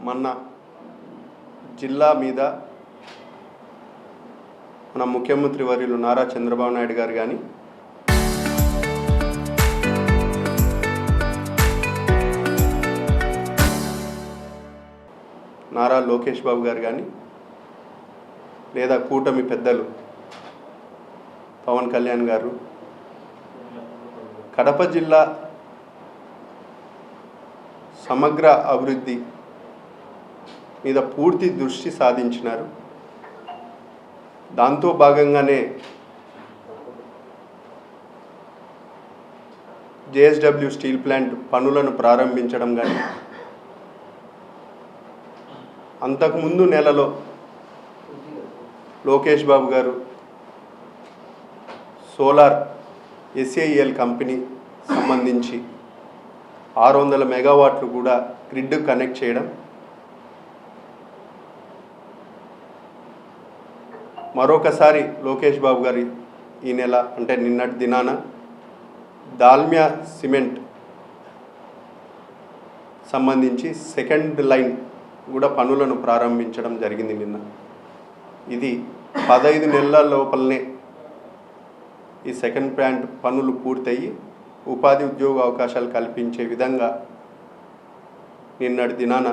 మన జిల్లా మీద మన ముఖ్యమంత్రి వర్యులు నారా చంద్రబాబు నాయుడు గారు కానీ నారా లోకేష్ బాబు గారు కానీ లేదా కూటమి పెద్దలు పవన్ కళ్యాణ్ గారు కడప జిల్లా సమగ్ర అభివృద్ధి మీద పూర్తి దృష్టి సాధించినారు. దాంతో భాగంగానే జేఎస్డబ్ల్యూ స్టీల్ ప్లాంట్ పనులను ప్రారంభించడం కానీ, అంతకుముందు నెలలో లోకేష్ బాబు గారు సోలార్ SAEL కంపెనీ సంబంధించి 600 మెగావాట్లు కూడా గ్రిడ్ కనెక్ట్ చేయడం, మరొకసారి లోకేష్ బాబు గారి ఈ నెల అంటే నిన్నటి దినాన దాల్మియా సిమెంట్ సంబంధించి సెకండ్ లైన్ కూడా పనులను ప్రారంభించడం జరిగింది నిన్న. ఇది 15 నెలల లోపలనే ఈ సెకండ్ ప్లాంట్ పనులు పూర్తయి ఉపాధి ఉద్యోగ అవకాశాలు కల్పించే విధంగా నిన్నటి దినాన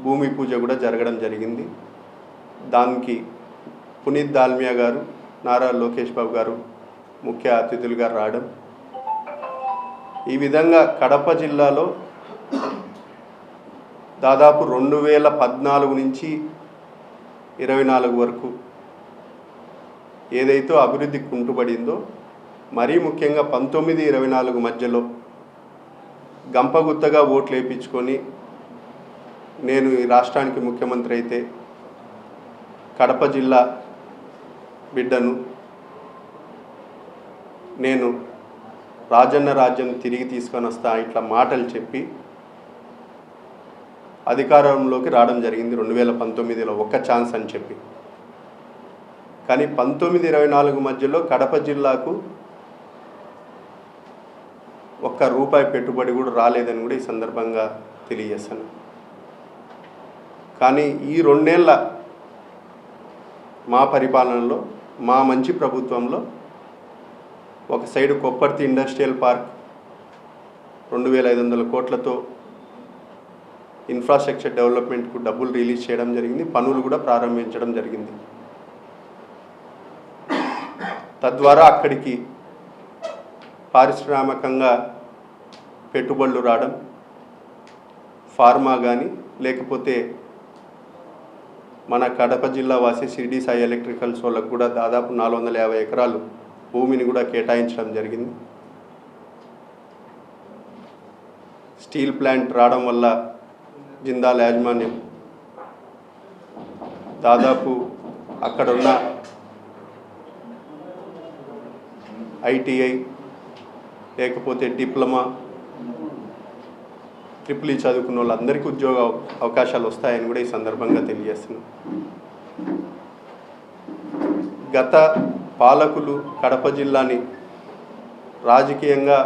భూమి పూజ కూడా జరగడం జరిగింది. దానికి పునీత్ దాల్మియా గారు, నారా లోకేష్ బాబు గారు ముఖ్య అతిథులుగా రావడం, ఈ విధంగా కడప జిల్లాలో దాదాపు 2014 నుంచి 24 వరకు ఏదైతే అభివృద్ధి కుంటుపడిందో, మరీ ముఖ్యంగా 19-24 మధ్యలో గంపగుత్తగా ఓట్లు వేయించుకొని నేను ఈ రాష్ట్రానికి ముఖ్యమంత్రి అయితే కడప జిల్లా బిడ్డను, నేను రాజన్న రాజ్యం తిరిగి తీసుకొని వస్తా ఇట్లా మాటలు చెప్పి అధికారంలోకి రావడం జరిగింది 2019లో ఒక్క ఛాన్స్ అని చెప్పి. కానీ 19-24 మధ్యలో కడప జిల్లాకు ₹1 పెట్టుబడి కూడా రాలేదని కూడా ఈ సందర్భంగా తెలియజేస్తాను. కానీ ఈ 2 నెలల మా పరిపాలనలో, మా మంచి ప్రభుత్వంలో ఒక సైడు కొప్పర్తి ఇండస్ట్రియల్ పార్క్ 2500 కోట్లతో ఇన్ఫ్రాస్ట్రక్చర్ డెవలప్మెంట్కు డబ్బులు రిలీజ్ చేయడం జరిగింది, పనులు కూడా ప్రారంభించడం జరిగింది. తద్వారా అక్కడికి పారిశ్రామికంగా పెట్టుబడులు రావడం, ఫార్మా కానీ లేకపోతే మన కడప జిల్లా వాసి షిరిడి సాయి ఎలక్ట్రికల్స్ వాళ్ళకు కూడా దాదాపు 450 ఎకరాలు భూమిని కూడా కేటాయించడం జరిగింది. స్టీల్ ప్లాంట్ రావడం వల్ల జిందాల్ యాజమాన్యం దాదాపు అక్కడున్న ITI లేకపోతే డిప్లొమా, EEE చదువుకున్న వాళ్ళందరికీ ఉద్యోగ అవకాశాలు వస్తాయని కూడా ఈ సందర్భంగా తెలియజేస్తున్నాం. గత పాలకులు కడప జిల్లాని రాజకీయంగా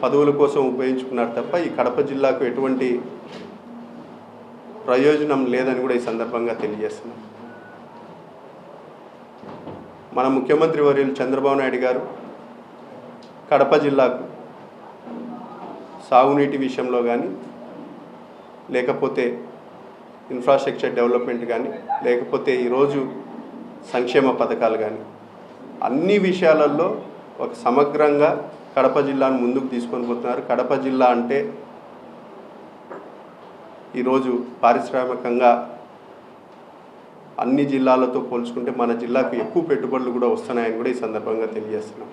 పదవుల కోసం ఉపయోగించుకున్నారు తప్ప ఈ కడప జిల్లాకు ఎటువంటి ప్రయోజనం లేదని కూడా ఈ సందర్భంగా తెలియజేస్తున్నాం. మన ముఖ్యమంత్రి వర్యులు చంద్రబాబు నాయుడు గారు కడప జిల్లాకు సాగునీటి విషయంలో కానీ, లేకపోతే ఇన్ఫ్రాస్ట్రక్చర్ డెవలప్మెంట్ కానీ, లేకపోతే ఈరోజు సంక్షేమ పథకాలు కానీ, అన్ని విషయాలలో ఒక సమగ్రంగా కడప జిల్లాను ముందుకు తీసుకొని పోతున్నారు. కడప జిల్లా అంటే ఈరోజు పారిశ్రామికంగా అన్ని జిల్లాలతో పోల్చుకుంటే మన జిల్లాకు ఎక్కువ పెట్టుబడులు కూడా వస్తున్నాయని కూడా ఈ సందర్భంగా తెలియజేస్తున్నాం.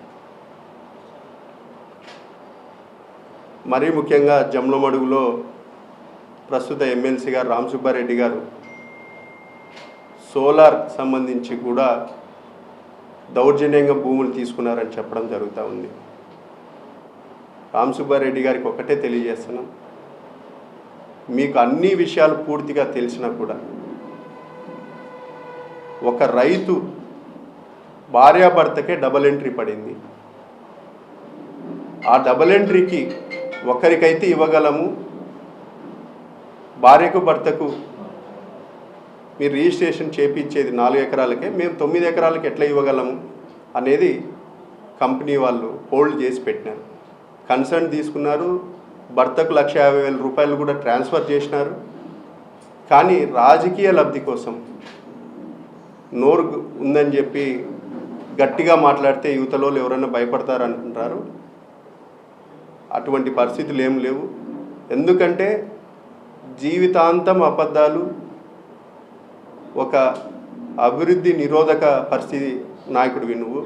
మరీ ముఖ్యంగా జమ్లమడుగులో ప్రస్తుత ఎమ్మెల్సీ గారు రామసుబ్బారెడ్డి గారు సోలార్ సంబంధించి కూడా దౌర్జన్యంగా భూములు తీసుకున్నారని చెప్పడం జరుగుతూ ఉంది. రామసుబ్బారెడ్డి గారికి ఒకటే తెలియజేస్తున్నాం, మీకు అన్ని విషయాలు పూర్తిగా తెలిసినా కూడా ఒక రైతు భార్యాభర్తకే డబల్ ఎంట్రీ పడింది. ఆ డబల్ ఎంట్రీకి ఒకరికైతే ఇవ్వగలము, భార్యకు భర్తకు మీరు రిజిస్ట్రేషన్ చేపించేది 4 ఎకరాలకే, మేము 9 ఎకరాలకి ఎట్లా ఇవ్వగలము అనేది కంపెనీ వాళ్ళు హోల్డ్ చేసి పెట్టినారు. కన్సర్న్ తీసుకున్నారు, భర్తకు 1,50,000 రూపాయలు కూడా ట్రాన్స్ఫర్ చేసినారు. కానీ రాజకీయ లబ్ధి కోసం నోరు ఉందని చెప్పి గట్టిగా మాట్లాడితే యువతలో ఎవరైనా భయపడతారంటారు. అటువంటి పరిస్థితులు ఏం లేవు. ఎందుకంటే జీవితాంతం అబద్ధాలు, ఒక అభివృద్ధి నిరోధక పరిస్థితి నాయకుడివి నువ్వు.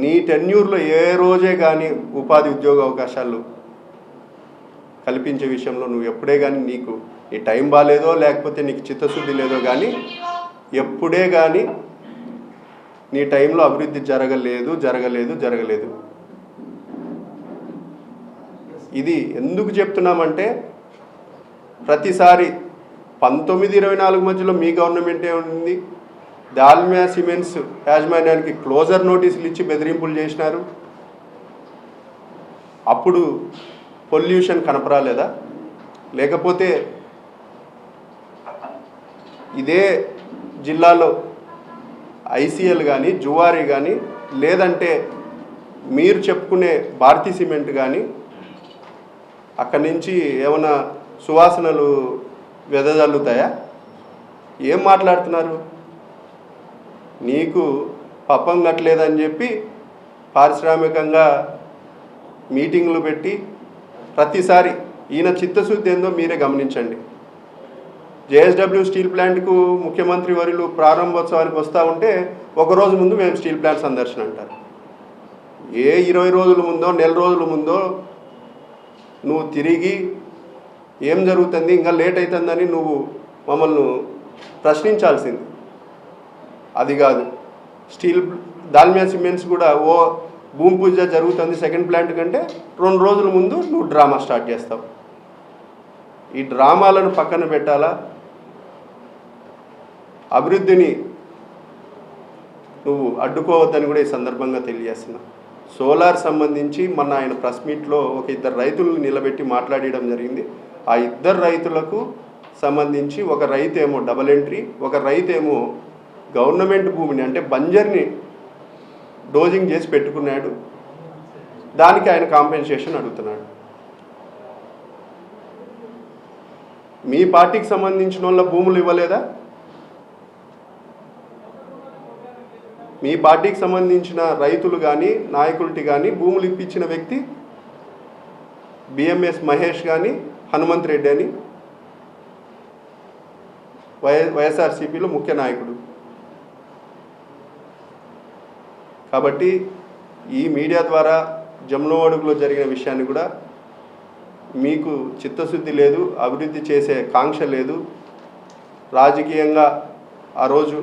నీ టెన్యూర్లో ఏ రోజే కానీ ఉపాధి ఉద్యోగ అవకాశాలు కల్పించే విషయంలో నువ్వు ఎప్పుడే కానీ నీకు నీ టైం బాగాలేదో లేకపోతే నీకు చిత్తశుద్ధి లేదో కానీ ఎప్పుడే కానీ నీ టైంలో అభివృద్ధి జరగలేదు. ఇది ఎందుకు చెప్తున్నామంటే ప్రతిసారి 19-24 మధ్యలో మీ గవర్నమెంటే ఉంది. దాల్మియా సిమెంట్స్ యాజమాన్యానికి క్లోజర్ నోటీసులు ఇచ్చి బెదిరింపులు చేసినారు. అప్పుడు పొల్యూషన్ కనపరాలేదా? లేకపోతే ఇదే జిల్లాలో ఐసీఎల్ కానీ జువారీ కానీ లేదంటే మీరు చెప్పుకునే భారతీ సిమెంట్ కానీ అక్కడి నుంచి ఏమైనా సువాసనలు వెదజల్లుతాయా? ఏం మాట్లాడుతున్నారు? నీకు పప్పం కట్టలేదని చెప్పి పారిశ్రామికంగా మీటింగ్లు పెట్టి ప్రతిసారి ఈయన చిత్తశుద్ధి ఏందో మీరే గమనించండి. జేఎస్డబ్ల్యూ స్టీల్ ప్లాంట్కు ముఖ్యమంత్రి వర్యులు ప్రారంభోత్సవానికి వస్తూ ఉంటే ఒకరోజు ముందు మేము స్టీల్ ప్లాంట్ సందర్శన అంటారు. ఏ 20 రోజుల ముందో నెల రోజుల ముందో నువ్వు తిరిగి ఏం జరుగుతుంది ఇంకా లేట్ అవుతుందని నువ్వు మమ్మల్ని ప్రశ్నించాల్సింది. అది కాదు. దాల్మియా సిమెంట్స్ కూడా భూమి పూజ జరుగుతుంది సెకండ్ ప్లాంట్ కంటే 2 రోజుల ముందు నువ్వు డ్రామా స్టార్ట్ చేస్తావు. ఈ డ్రామాలను పక్కన పెట్టాలా? అభివృద్ధిని నువ్వు అడ్డుకోవద్దని కూడా ఈ సందర్భంగా తెలియజేస్తున్నా. సోలార్ సంబంధించి మొన్న ఆయన ప్రెస్ మీట్లో ఒక 2 రైతులను నిలబెట్టి మాట్లాడడం జరిగింది. ఆ 2 రైతులకు సంబంధించి ఒక రైతు ఏమో డబల్ ఎంట్రీ, ఒక రైతు ఏమో గవర్నమెంట్ భూమిని అంటే బంజర్ని డోజింగ్ చేసి పెట్టుకున్నాడు. దానికి ఆయన కాంపెన్సేషన్ అడుగుతున్నాడు. మీ పార్టీకి సంబంధించిన వాళ్ళ భూములు ఇవ్వలేదా? మీ పార్టీకి సంబంధించిన రైతులు కానీ నాయకులకి కానీ భూములు ఇప్పించిన వ్యక్తి బిఎంఎస్ మహేష్ కానీ హనుమంత్ రెడ్డి అని వైఎస్ఆర్సీపీలో ముఖ్య నాయకుడు. కాబట్టి ఈ మీడియా ద్వారా జమ్నోవాడుగులో జరిగిన విషయాన్ని కూడా మీకు చిత్తశుద్ధి లేదు, అభివృద్ధి చేసే కాంక్ష లేదు. రాజకీయంగా ఆ రోజు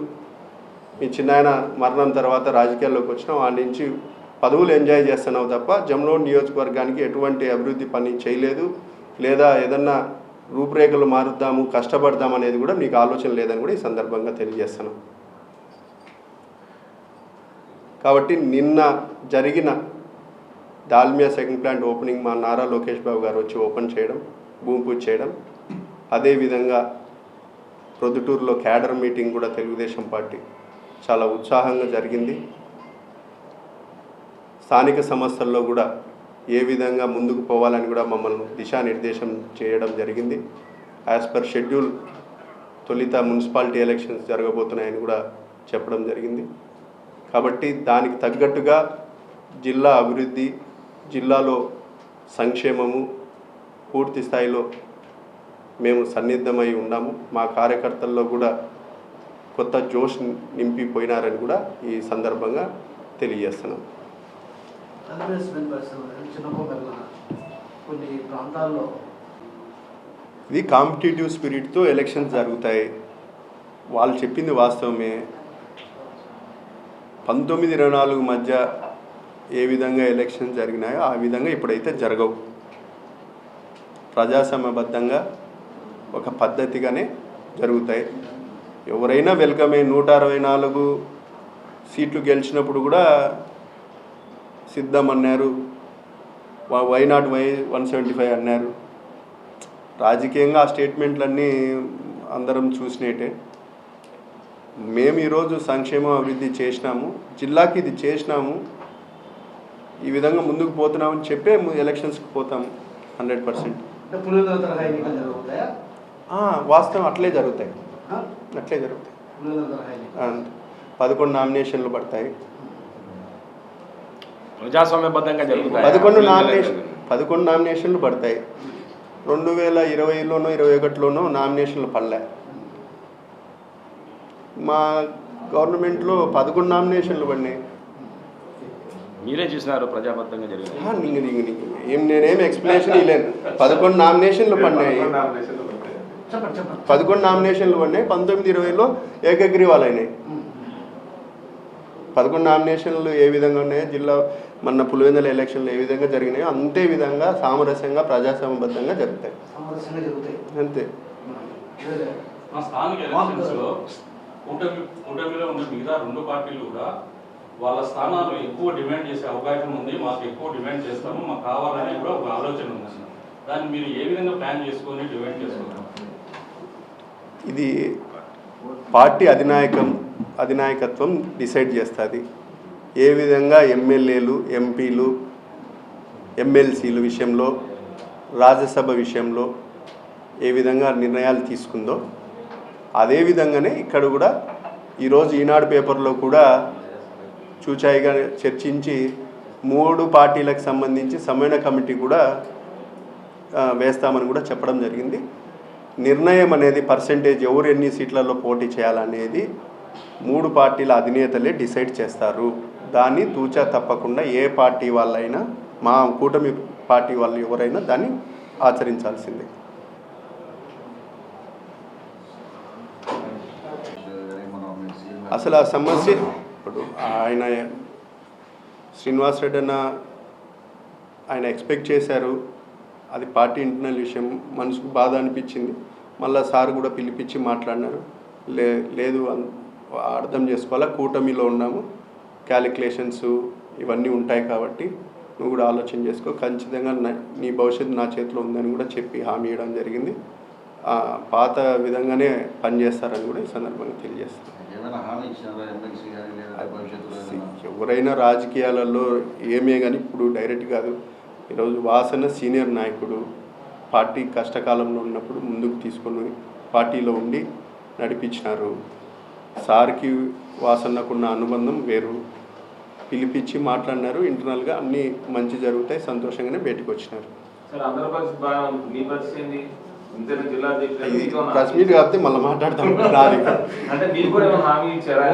మీ చిన్నాయన మరణం తర్వాత రాజకీయాల్లోకి వచ్చినావు, ఆ నుంచి పదవులు ఎంజాయ్ చేస్తున్నావు తప్ప జమ్నోడ్ నియోజకవర్గానికి ఎటువంటి అభివృద్ధి పని చేయలేదు. లేదా ఏదన్నా రూపురేఖలు మారుద్దాము కష్టపడదాం అనేది కూడా మీకు ఆలోచన లేదని కూడా ఈ సందర్భంగా తెలియజేస్తున్నాం. కాబట్టి నిన్న జరిగిన దాల్మియా సెకండ్ ప్లాంట్ ఓపెనింగ్ మా నారా లోకేష్ బాబు గారు వచ్చి ఓపెన్ చేయడం, భూమి పూజ చేయడం, అదేవిధంగా ప్రొద్దుటూరులో క్యాడర్ మీటింగ్ కూడా తెలుగుదేశం పార్టీ చాలా ఉత్సాహంగా జరిగింది. స్థానిక సంస్థల్లో కూడా ఏ విధంగా ముందుకు పోవాలని కూడా మమ్మల్ని దిశానిర్దేశం చేయడం జరిగింది. యాజ్ పర్ షెడ్యూల్ తొలిత మున్సిపాలిటీ ఎలక్షన్స్ జరగబోతున్నాయని కూడా చెప్పడం జరిగింది. కాబట్టి దానికి తగ్గట్టుగా జిల్లా అభివృద్ధి, జిల్లాలో సంక్షేమము పూర్తి స్థాయిలో మేము సన్నిద్ధమై ఉన్నాము. మా కార్యకర్తల్లో కూడా కొత్త జోష్ నింపిపోయినారని కూడా ఈ సందర్భంగా తెలియజేస్తున్నాం. కొన్ని ప్రాంతాల్లో ఇది కాంపిటేటివ్ స్పిరిట్తో ఎలక్షన్స్ జరుగుతాయి. వాళ్ళు చెప్పింది వాస్తవమే. 19-24 మధ్య ఏ విధంగా ఎలక్షన్స్ జరిగినాయో ఆ విధంగా ఇప్పుడైతే జరగవు. ప్రజాస్వామ్యబద్ధంగా ఒక పద్ధతిగానే జరుగుతాయి. ఎవరైనా వెల్కమే. 164 సీట్లు గెలిచినప్పుడు కూడా సిద్ధం అన్నారు, వై నాట్ వై 175 అన్నారు. రాజకీయంగా ఆ స్టేట్మెంట్లన్నీ అందరం చూసినట్టే. మేము ఈరోజు సంక్షేమ అభివృద్ధి చేసినాము, జిల్లాకి ఇది చేసినాము, ఈ విధంగా ముందుకు పోతున్నామని చెప్పే ఎలక్షన్స్కి పోతాము 100%. వాస్తవం అట్లే జరుగుతాయి. 11 నామినేషన్లు పడతాయి. ప్రజాస్వామ్యబద్ధంగా జరుగుతాయి. 11 నామినేషన్లు పడతాయి. 2020లోనో 2021లోనో నామినేషన్లు పడలే. మా గవర్నమెంట్లో 11 నామినేషన్లు పడినాయి. మీరే చూసినారు ప్రజాబద్ధంగా జరిగింది. నేనేం ఎక్స్ప్లెనేషన్ ఇవ్వలేను. 11 నామినేషన్లు పడినాయి. 11 నామినేషన్లు పడినాయి. 19-20లో ఏకగ్రీవాలు అయినాయి. 11 నామినేషన్లు ఏ విధంగా ఉన్నాయో జిల్లా మన పులివెందుల ఎలక్షన్లు ఏ విధంగా జరిగినాయో అంతే విధంగా సామరస్యంగా ప్రజాస్వామ్యబద్ధంగా జరుగుతాయి. అంతే. స్థానిక ఎలక్షన్స్లో కూటమిలో ఉన్న మిగతా 2 పార్టీలు కూడా వాళ్ళ స్థానాలు ఎక్కువ డిమాండ్ చేసే అవకాశం ఉంది. మాకు ఎక్కువ డిమాండ్ చేస్తాము, మాకు కావాలనే కూడా ఒక ఆలోచన ఉంది. దాన్ని మీరు ఏ విధంగా ప్లాన్ చేసుకొని డిమాండ్ చేసుకుంటారు? ఇది పార్టీ అధినాయకత్వం డిసైడ్ చేస్తుంది. ఏ విధంగా ఎమ్మెల్యేలు, ఎంపీలు, ఎమ్మెల్సీల విషయంలో, రాజ్యసభ విషయంలో ఏ విధంగా నిర్ణయాలు తీసుకుందో అదే విధంగానే ఇక్కడ కూడా ఈరోజు ఈనాడు పేపర్లో కూడా చూచాయిగా చర్చించి 3 పార్టీలకు సంబంధించి సమన్వయ కమిటీ కూడా వేస్తామని కూడా చెప్పడం జరిగింది. నిర్ణయం అనేది పర్సెంటేజ్ ఎవరు ఎన్ని సీట్లలో పోటీ చేయాలనేది 3 పార్టీల అధినేతలే డిసైడ్ చేస్తారు. దాన్ని తూచా తప్పకుండా ఏ పార్టీ వాళ్ళైనా, మా కూటమి పార్టీ వాళ్ళు ఎవరైనా దాన్ని ఆచరించాల్సిందే. అసలు ఆ సమస్య ఇప్పుడు ఆయన శ్రీనివాస్ రెడ్డి అన్న ఆయన ఎక్స్పెక్ట్ చేశారు. అది పార్టీ ఇంటర్నల్ విషయం, మనసుకు బాధ అనిపించింది. మళ్ళీ సార్ కూడా పిలిపించి మాట్లాడినారు. లేదు అర్థం చేసుకోవాలా, కూటమిలో ఉన్నాము, క్యాలిక్యులేషన్స్ ఇవన్నీ ఉంటాయి కాబట్టి నువ్వు కూడా ఆలోచన చేసుకో, ఖచ్చితంగా నీ భవిష్యత్తు నా చేతిలో ఉందని కూడా చెప్పి హామీ ఇవ్వడం జరిగింది. పాత విధంగానే పనిచేస్తారని కూడా ఈ సందర్భంగా తెలియజేస్తాను. ఎవరైనా రాజకీయాలలో ఏమే కానీ ఇప్పుడు డైరెక్ట్ కాదు. ఈరోజు వాసన సీనియర్ నాయకుడు, పార్టీ కష్టకాలంలో ఉన్నప్పుడు ముందుకు తీసుకొని పార్టీలో ఉండి నడిపించినారు. సార్కి వాసనకున్న అనుబంధం వేరు. పిలిపించి మాట్లాడినారు. ఇంటర్నల్గా అన్నీ మంచి జరుగుతాయి, సంతోషంగానే బయటకు వచ్చినారు. ప్రెస్ మీట్ కాబట్టి మళ్ళీ మాట్లాడతాం.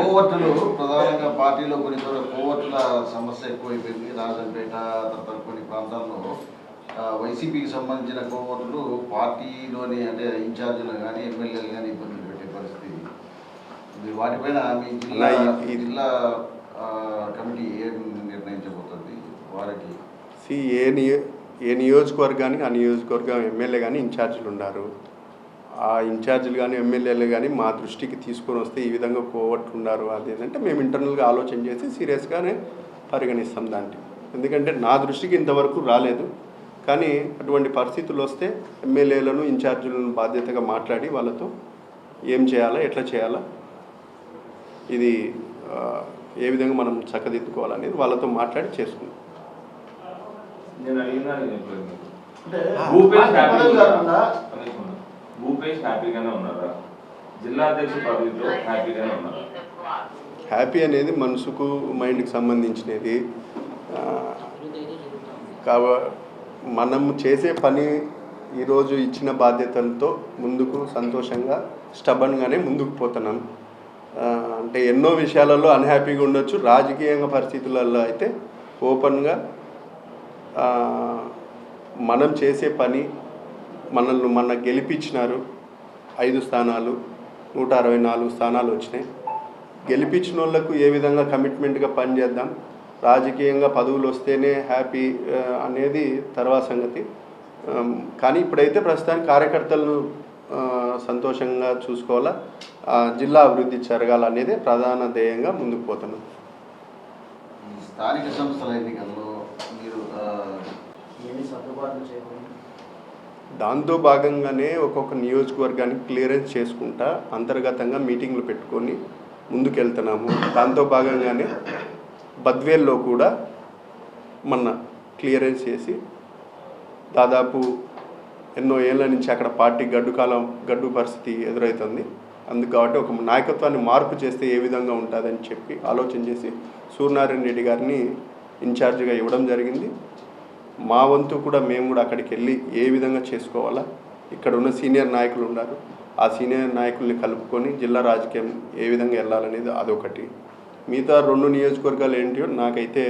కోవట్లు ప్రధానంగా పార్టీలో కొన్ని కోవట్ల సమస్య ఎక్కువైపోయింది. రాజంపేట తర్వాత కొన్ని ప్రాంతాల్లో వైసీపీకి సంబంధించిన కోవట్లు పార్టీలోని అంటే ఇన్ఛార్జీలు కానీ ఎమ్మెల్యేలు కానీ ఇబ్బందులు పెట్టే పరిస్థితి. వాటిపైన మీ జిల్లా కమిటీ ఏం నిర్ణయించబోతుంది వారికి? ఏ నియోజకవర్గానికి ఆ నియోజకవర్గం ఎమ్మెల్యే కానీ ఇన్ఛార్జీలు ఉన్నారు. ఆ ఇన్ఛార్జీలు కానీ ఎమ్మెల్యేలు కానీ మా దృష్టికి తీసుకొని వస్తే ఈ విధంగా కోవట్లు ఉన్నారు, అది ఏంటంటే మేము ఇంటర్నల్గా ఆలోచన చేసి సీరియస్గానే పరిగణిస్తాం దాన్ని. ఎందుకంటే నా దృష్టికి ఇంతవరకు రాలేదు. కానీ అటువంటి పరిస్థితులు వస్తే ఎమ్మెల్యేలను ఇన్ఛార్జీలను బాధ్యతగా మాట్లాడి వాళ్ళతో ఏం చేయాలా, ఎట్లా చేయాలా, ఇది ఏ విధంగా మనం చక్కదిద్దుకోవాలనేది వాళ్ళతో మాట్లాడి చేసుకుందాం. హ్యాపీ అనేది మనసుకు మైండ్కి సంబంధించినది. మనం చేసే పని ఈరోజు ఇచ్చిన బాధ్యతలతో ముందుకు సంతోషంగా స్టబన్గానే ముందుకు పోతున్నాం. అంటే ఎన్నో విషయాలలో అన్హ్యాపీగా ఉండొచ్చు. రాజకీయంగా పరిస్థితులలో అయితే ఓపెన్గా మనం చేసే పని మన గెలిపించినారు. 5 స్థానాలు 164 స్థానాలు వచ్చినాయి. గెలిపించిన వాళ్ళకు ఏ విధంగా కమిట్మెంట్గా పనిచేద్దాం, రాజకీయంగా పదవులు వస్తేనే హ్యాపీ అనేది తర్వాత సంగతి. కానీ ఇప్పుడైతే ప్రస్తుతానికి కార్యకర్తలను సంతోషంగా చూసుకోవాలా, జిల్లా అభివృద్ధి జరగాలనేదే ప్రధాన ధ్యేయంగా ముందుకు పోతున్నాం. స్థానిక సంస్థల ఎన్నికల్లో మీరు దాంతో భాగంగానే ఒక్కొక్క నియోజకవర్గానికి క్లియరెన్స్ చేసుకుంటా అంతర్గతంగా మీటింగ్లు పెట్టుకొని ముందుకెళ్తున్నాము. దాంతో భాగంగానే బద్వేల్లో కూడా మొన్న క్లియరెన్స్ చేసి దాదాపు ఎన్నో ఏళ్ళ నుంచి అక్కడ పార్టీ గడ్డు పరిస్థితి ఎదురవుతుంది. అందుకు కాబట్టి ఒక నాయకత్వాన్ని మార్పు చేస్తే ఏ విధంగా ఉంటుందని చెప్పి ఆలోచన చేసి సూర్యనారాయణ రెడ్డి గారిని ఇన్ఛార్జిగా ఇవ్వడం జరిగింది. మా వంతు కూడా మేము కూడా అక్కడికి వెళ్ళి ఏ విధంగా చేసుకోవాలా, ఇక్కడ ఉన్న సీనియర్ నాయకులు ఉన్నారు, ఆ సీనియర్ నాయకుల్ని కలుపుకొని జిల్లా రాజకీయం ఏ విధంగా వెళ్ళాలనేది అదొకటి. మిగతా 2 నియోజకవర్గాలు ఏంటో నాకైతే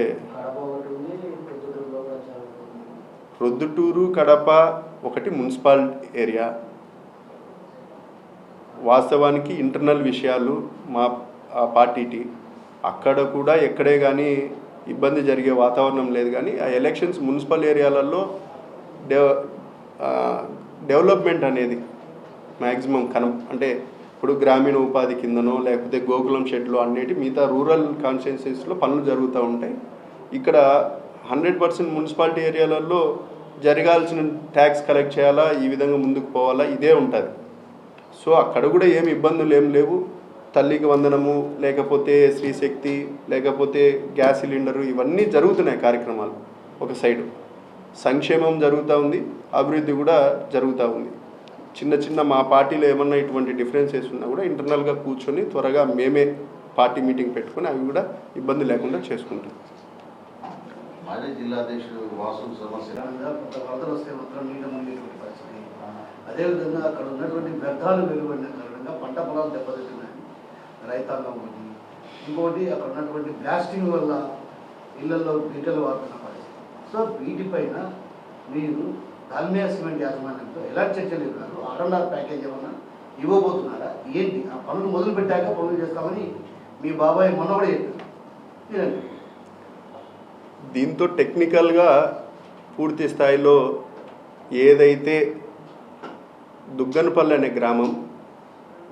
ప్రొద్దుటూరు కడప ఒకటి మున్సిపల్ ఏరియా. వాస్తవానికి ఇంటర్నల్ విషయాలు మా పార్టీకి అక్కడ కూడా ఎక్కడే కానీ ఇబ్బంది జరిగే వాతావరణం లేదు. కానీ ఆ ఎలక్షన్స్ మున్సిపల్ ఏరియాలలో డెవలప్మెంట్ అనేది మ్యాక్సిమం అంటే ఇప్పుడు గ్రామీణ ఉపాధి కిందనో లేకపోతే గోకులం షెడ్లో అన్నిటి మిగతా రూరల్ కాన్స్టిట్యున్సీస్లో పనులు జరుగుతూ ఉంటాయి. ఇక్కడ 100% మున్సిపాలిటీ ఏరియాలలో జరగాల్సిన ట్యాక్స్ కలెక్ట్ చేయాలా, ఈ విధంగా ముందుకు పోవాలా, ఇదే ఉంటుంది. సో అక్కడ కూడా ఏమి ఇబ్బందులు ఏం లేవు. తల్లికి వందనము, లేకపోతే శ్రీశక్తి, లేకపోతే గ్యాస్ సిలిండరు, ఇవన్నీ జరుగుతున్నాయి కార్యక్రమాలు. ఒక సైడు సంక్షేమం జరుగుతూ ఉంది, అభివృద్ధి కూడా జరుగుతూ ఉంది. చిన్న మా పార్టీలో ఏమన్నా ఇటువంటి డిఫరెన్సెస్ ఉన్నా కూడా ఇంటర్నల్గా కూర్చొని త్వరగా మేమే పార్టీ మీటింగ్ పెట్టుకొని అవి కూడా ఇబ్బంది లేకుండా చేసుకుంటాం. మాజీ జిల్లా అధ్యక్షుడు వాసు సమస్య వరదలు వస్తే మాత్రం నీట మునిగేటువంటి పరిస్థితి. అదేవిధంగా అక్కడ ఉన్నటువంటి వ్యర్థాలు వెలువడిన కారణంగా పంట పొలాలు దెబ్బతింటున్నాయి రైతాంగం. ఇంకోటి అక్కడ ఉన్నటువంటి బ్లాస్టింగ్ వల్ల ఇళ్లలో బీటలు వాడుతున్న పరిస్థితి. సో వీటిపైన మీరు దాల్మియా సిమెంట్ యాజమాన్యంతో ఎలాంటి చర్చలు ఇవ్వన్నారు? R&R ప్యాకేజ్ ఏమన్నా ఇవ్వబోతున్నారా? ఏంటి ఆ పనులు మొదలు పెట్టాక పనులు చేస్తామని మీ బాబాయ్ మొన్న కూడా చెప్పారు. దీంతో టెక్నికల్గా పూర్తి స్థాయిలో ఏదైతే దుగ్గనపల్లి అనే గ్రామం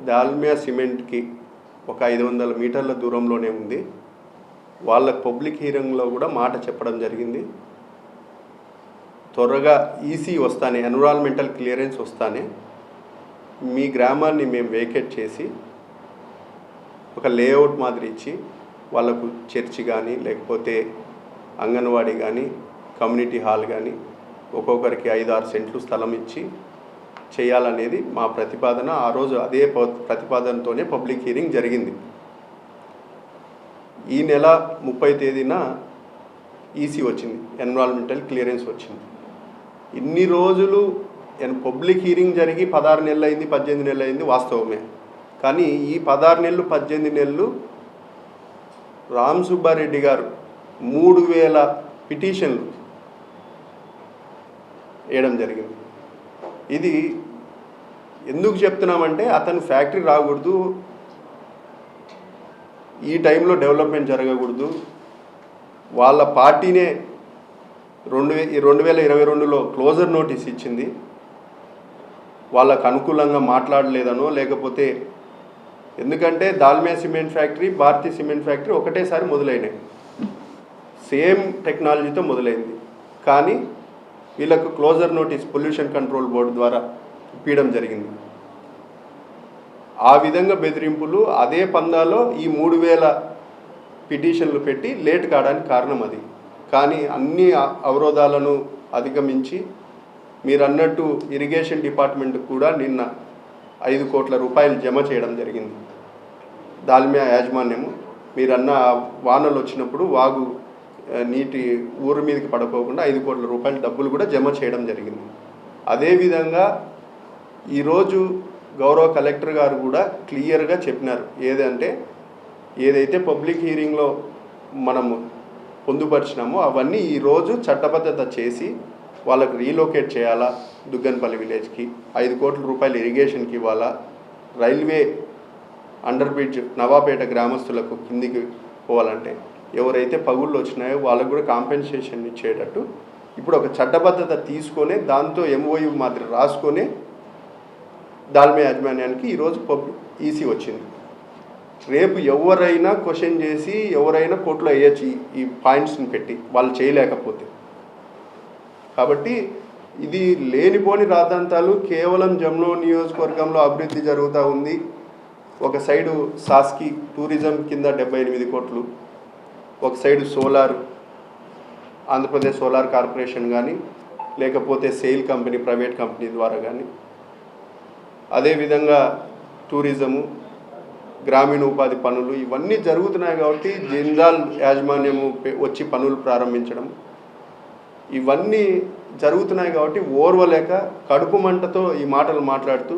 దాల్మియా సిమెంట్కి ఒక 500 మీటర్ల దూరంలోనే ఉంది. వాళ్ళ పబ్లిక్ హీరింగ్లో కూడా మాట చెప్పడం జరిగింది. త్వరగా ఈసీ వస్తానే, ఎన్విరాన్మెంటల్ క్లియరెన్స్ వస్తానే మీ గ్రామాన్ని మేము వేకేట్ చేసి ఒక లేఅవుట్ మాదిరి ఇచ్చి వాళ్ళకు చర్చి కానీ లేకపోతే అంగన్వాడీ కానీ కమ్యూనిటీ హాల్ కానీ ఒక్కొక్కరికి 5-6 సెంట్లు స్థలం ఇచ్చి చేయాలనేది మా ప్రతిపాదన. ఆ రోజు అదే ప్రతిపాదనతోనే పబ్లిక్ హీరింగ్ జరిగింది. ఈ నెల 30 తేదీన ఈసీ వచ్చింది, ఎన్విరాన్మెంటల్ క్లియరెన్స్ వచ్చింది. ఇన్ని రోజులు పబ్లిక్ హీరింగ్ జరిగి 16 నెలలు అయింది, 18 నెలలు అయింది వాస్తవమే. కానీ ఈ 16 నెలలు 18 నెలలు రామ్ సుబ్బారెడ్డి గారు 3000 పిటిషన్లు వేయడం జరిగింది. ఇది ఎందుకు చెప్తున్నామంటే అతను ఫ్యాక్టరీ రాకూడదు, ఈ టైంలో డెవలప్మెంట్ జరగకూడదు, వాళ్ళ పార్టీనే 2022లో క్లోజర్ నోటీస్ ఇచ్చింది, వాళ్ళకు అనుకూలంగా మాట్లాడలేదనో లేకపోతే ఎందుకంటే Dalmia cement factory Bharatiya cement factory ఒకటేసారి మొదలైనాయి, సేమ్ టెక్నాలజీతో మొదలైంది. కానీ వీళ్ళకు closure notice pollution control board ద్వారా ఇప్పించడం జరిగింది. ఆ విధంగా బెదిరింపులు అదే పందాలో ఈ 3000 పిటిషన్లు పెట్టి లేట్ కావడానికి కారణం అది. కానీ అన్ని అవరోధాలను అధిగమించి మీరు అన్నట్టు ఇరిగేషన్ డిపార్ట్మెంట్ కూడా నిన్న 5 కోట్ల రూపాయలు జమ చేయడం జరిగింది. దాల్మియా యాజమాన్యము మీరన్న వానలు వచ్చినప్పుడు వాగు నీటి ఊరి మీదకి పడుకోకుండా 5 కోట్ల రూపాయల డబ్బులు కూడా జమ చేయడం జరిగింది. అదేవిధంగా ఈరోజు గౌరవ కలెక్టర్ గారు కూడా క్లియర్గా చెప్పినారు, ఏదైతే పబ్లిక్ హీరింగ్లో మనము పొందుపరిచినామో అవన్నీ ఈరోజు చట్టబద్ధత చేసి వాళ్ళకు రీలొకేట్ చేయాలా, దుగ్గనపల్లి విలేజ్కి 5 కోట్ల రూపాయలు ఇరిగేషన్కి ఇవ్వాలా, రైల్వే అండర్ బ్రిడ్జ్ నవాపేట గ్రామస్తులకు కిందికి పోవాలంటే ఎవరైతే పగుళ్ళు వచ్చినాయో వాళ్ళకు కూడా కాంపెన్సేషన్ ఇచ్చేటట్టు ఇప్పుడు ఒక చట్టబద్ధత తీసుకొని దాంతో MOU మాదిరి రాసుకొని దాల్మియా యాజమాన్యానికి ఈరోజు ఈసీ వచ్చింది. రేపు ఎవరైనా క్వశ్చన్ చేసి ఎవరైనా కోర్టులో వేయచ్చు ఈ పాయింట్స్ని పెట్టి వాళ్ళు చేయలేకపోతే. కాబట్టి ఇది లేనిపోని రాద్ధాంతాలు. కేవలం జమ్లో నియోజకవర్గంలో అభివృద్ధి జరుగుతూ ఉంది. ఒక సైడు సాస్కి టూరిజం కింద 78 కోట్లు, ఒక side solar, Andhra Pradesh solar corporation కానీ లేకపోతే సెయిల్ కంపెనీ, ప్రైవేట్ కంపెనీ ద్వారా కానీ, అదేవిధంగా టూరిజము, గ్రామీణ ఉపాధి పనులు ఇవన్నీ జరుగుతున్నాయి. కాబట్టి జిందాల్ యాజమాన్యము వచ్చి పనులు ప్రారంభించడం ఇవన్నీ జరుగుతున్నాయి. కాబట్టి ఓర్వలేక కడుపు మంటతో ఈ మాటలు మాట్లాడుతూ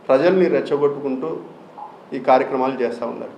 ప్రజల్ని రెచ్చగొట్టుకుంటూ ఈ కార్యక్రమాలు చేస్తూ ఉన్నారు.